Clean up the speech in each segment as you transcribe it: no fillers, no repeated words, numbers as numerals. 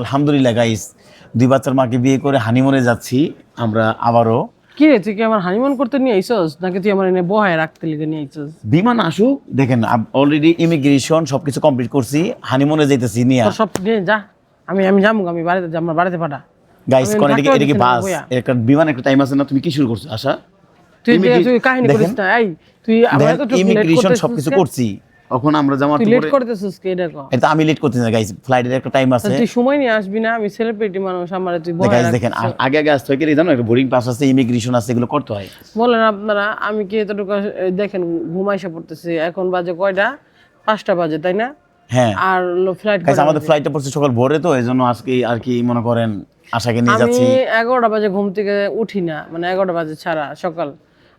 আলহামদুলিল্লাহ গাইস, 2 বাচ্চার মাকে বিয়ে করে হানিমুনে যাচ্ছি আমরা আবারও। কি রে, তুই কি আমার হানিমুন করতে নিয়ে আইছস নাকি তুই আমার এনে বহায় রাখতে লিগে নিয়ে আইছস? বিমান আসুক, দেখেন অলরেডি ইমিগ্রেশন সবকিছু কমপ্লিট করছি, হানিমুনে যাইতেছি নিয়ে। তোর সব নিয়ে যা, আমি যাবো, আমি বাড়িতে আমার বাড়িতে পাঠা। গাইস কোন আমি এটা কি বাস, বইয়া। একটা বিমান একটা টাইম আছে না? তুমি কি শুরু করছো আশা? তুই কাহিনী করিস না। এই তুই আমার তো লেট ইমিগ্রেশন করতেছিস। সবকিছু করছি, এখন আমরা যাওয়ার তুই তো লেট পরে করতেছিস কি এটা কর? এটা আমি লেট করতেছি না গাইস, ফ্লাইটের একটা টাইম আছে। তুই সময় নিয়ে আসবি না? আমি সেলিব্রিটি মানুষ, আমারে তুই বহায় গাইস রাখছিস। দেখেন আগে আগে আসতে হয় কি জানো, একটা বোর্ডিং পাস আছে, ইমিগ্রেশন আছে, এগুলো করতে হয়। বলেন আপনারা, আমি কি এতটুকু দেখেন ঘুমাইসা পড়তেছি। এখন বাজে কয়টা? 5টা বাজে, তাই না? হ্যাঁ আর ফ্লাইট গাইস, আমাদের ফ্লাইটটা পড়ছে সকাল ভোরে, তো এইজন্য আজকে আর কি মনে করেন আশাকে নিয়ে আমি যাচ্ছি। 11টা বাজে ঘুম থেকে উঠি না, মানে 11টা বাজে ছাড়া সকাল।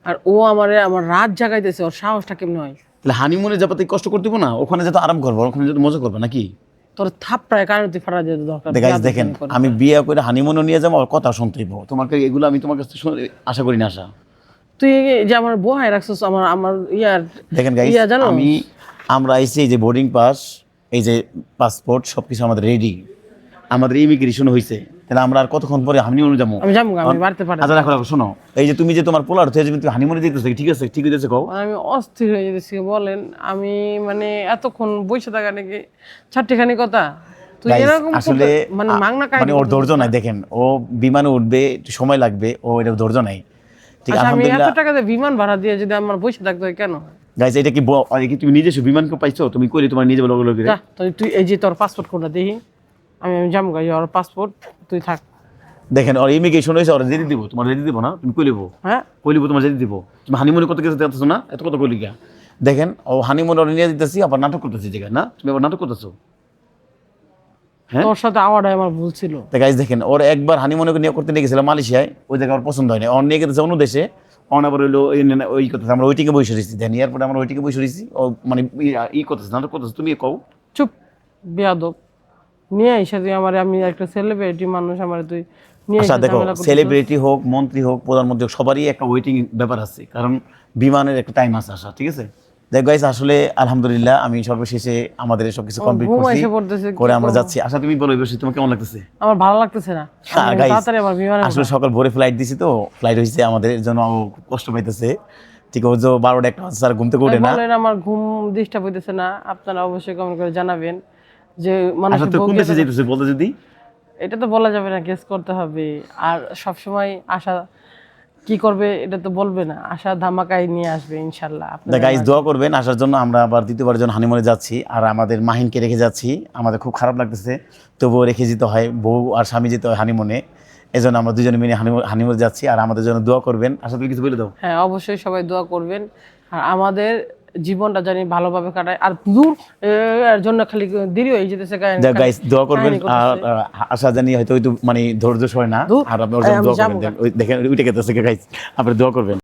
আর ও আমার রাত জাগাইতেছে, ওর সাহসটা কেমন হয়? তাহলে হানিমুনে যাতে কষ্ট করতে হবে না, ওখানে যাতে আরাম করবো, ওখানে যাতে মজা করবে নাকি? তোর থাপড়ায় কারণ তুই ফাটা যেতে দরকার। গাইস দেখেন, আমি বিয়ে করে হানিমুনে নিয়ে যাবো, আর কথা শুনতে হইব তোমাকে, এগুলো আমি তোমার কাছে আশা করি না। আশা তুই যে আমার বহায় রাখছিস, আমার ইয়ার দেখেন গাইস, জানো আমরা আইছি, এই যে বোর্ডিং পাস, এই যে পাসপোর্ট, সবকিছু আমাদের রেডি, আমাদের ইমিগ্রেশন হয়েছে। তাহলে আমরা আর কতক্ষণ পরে হানিমুনে যাবো? আমি যাবো, আমি বাড়িতে পাঠাবো। আচ্ছা রাখো রাখো, শোনো, এই যে তুমি যে তোমার পোলার থেকে তুমি হানিমুনে যেতেছো, ঠিক আছে ঠিক হইতেছে কও? আমি অস্থির হয়ে যেতেছি। বলেন, আমি মানে এতক্ষণ বসে থাকা নাকি ছাট্টিখানি কথা? তুই Guys, এরকম আসলে মানে মাংনা মানে কাহিনী ওর ধৈর্য নাই। দেখেন, ও বিমানে উঠবে, একটু সময় লাগবে, ও এটা ধৈর্য নাই। ঠিক আচ্ছা, আমি এত আলহামদুলিল্লাহ। টাকা দিয়ে বিমান ভাড়া দিয়ে যদি আমার বসে থাকতে হয় কেন? গাইস এটা কি কি তুমি নিজস্ব বিমান পাইছো? তুমি কইলে তোমার নিজে লগে লগে যা, তুই এই যে তোর পাসপোর্ট কোনটা দেখি। আমি যাবো গাই, ওর পাসপোর্ট তুই থাক। দেখেন, ওর ইমিগ্রেশন হয়েছে, ওরা যেতে দিব, তোমার যেতে দিব না? তুমি কইলিব, হ্যাঁ কইলিব তোমার যেতে দিব। তুমি হানিমুনে কত কিছু দেখতেছো না, এত কত কইলি গা? দেখেন, ও হানিমুনে ওরা নিয়ে দিতেছি, আবার নাটক করতেছি জায়গায় না? তুমি আবার নাটক করতেছো। হ্যাঁ তোর সাথে আওয়াটাই আমার ভুল ছিল। গাইস দেখেন, ওর একবার হানিমুনে নিয়ে করতে নিয়ে গেছিলাম মালয়েশিয়ায়, ওই জায়গা ওর পছন্দ হয়নি, ওর নিয়ে গেছে অন্য দেশে। অন আবার হইলো ওই কথা, আমরা ওইটিকে বসে রয়েছি, দেন এয়ারপোর্টে আমরা ওইটিকে বসে রয়েছি, ও মানে করতেছে নাটক করতেছে। তুমি কও। চুপ, বেয়াদব। নিয়ে এসে তুই আমার, আমি একটা সেলিব্রিটি মানুষ, আমার তুই নিয়ে আচ্ছা এসে দেখো, ঝামেলা করতেছিস। সেলিব্রিটি হোক, মন্ত্রী হোক, প্রধানমন্ত্রী হোক, সবারই একটা ওয়েটিং ব্যাপার আছে, কারণ বিমানের একটা টাইম আছে আসা, ঠিক আছে? দেখ গাইস, আসলে আলহামদুলিল্লাহ আমি সর্বশেষে আমাদের সবকিছু কমপ্লিট ঘুম করছি, এসে পড়তেছে, করে কি আমরা করবো? যাচ্ছি। আচ্ছা তুমি বলো, এই বিষয়ে তোমার কেমন লাগতেছে? আমার ভালো লাগতেছে না। আমি guys, তাড়াতাড়ি আমার বিমানে আসলে সকাল ভোরে ফ্লাইট দিছি, তো ফ্লাইট হয়েছে আমাদের জন্য, ও খুব কষ্ট পাইতেছে। ঠিক আছে, যে 12টা একটা স্যার ঘুম থেকে ওঠে না। বলেন, আমার ঘুম ডিস্টার্ব হইতেছে না? আপনারা অবশ্যই কমেন্ট করে জানাবেন যে মানুষ আচ্ছা তো কোন দেশে যেতেছে বলতে যদি? এটা তো বলা যাবে না, গেস করতে হবে। আর সবসময় আশা কি করবে এটা তো বলবে না, আশা ধামাকাই নিয়ে আসবে ইনশাল্লাহ। আপনারা গাইস দোয়া করবেন আসার জন্য। আমরা আবার দ্বিতীয়বারের জন্য হানিমুনে যাচ্ছি, আর আমাদের মাহিনকে রেখে যাচ্ছি। আমাদের খুব খারাপ লাগতেছে, তবুও রেখে যেতে হয়, বউ আর স্বামী যেতে হয় হানিমুনে। এই জন্য আমরা দুজনে মিলে হানিমুনে যাচ্ছি, আর আমাদের জন্য দোয়া করবেন। আশা তুমি কিছু বলে দাও। হ্যাঁ, অবশ্যই সবাই দোয়া করবেন, আর আমাদের জীবনটা জানি ভালোভাবে কাটায়। আর দূর এর জন্য খালি দেরি হয়ে যেতেছে। গাইস দোয়া করবেন, আর আশা জানি হয়তো মানে ধৈর্য সয় না, আর আপনি ওর জন্য দোয়া করবেন। দেখেন উঠে গেছে গাইস, আপনি দোয়া করবেন।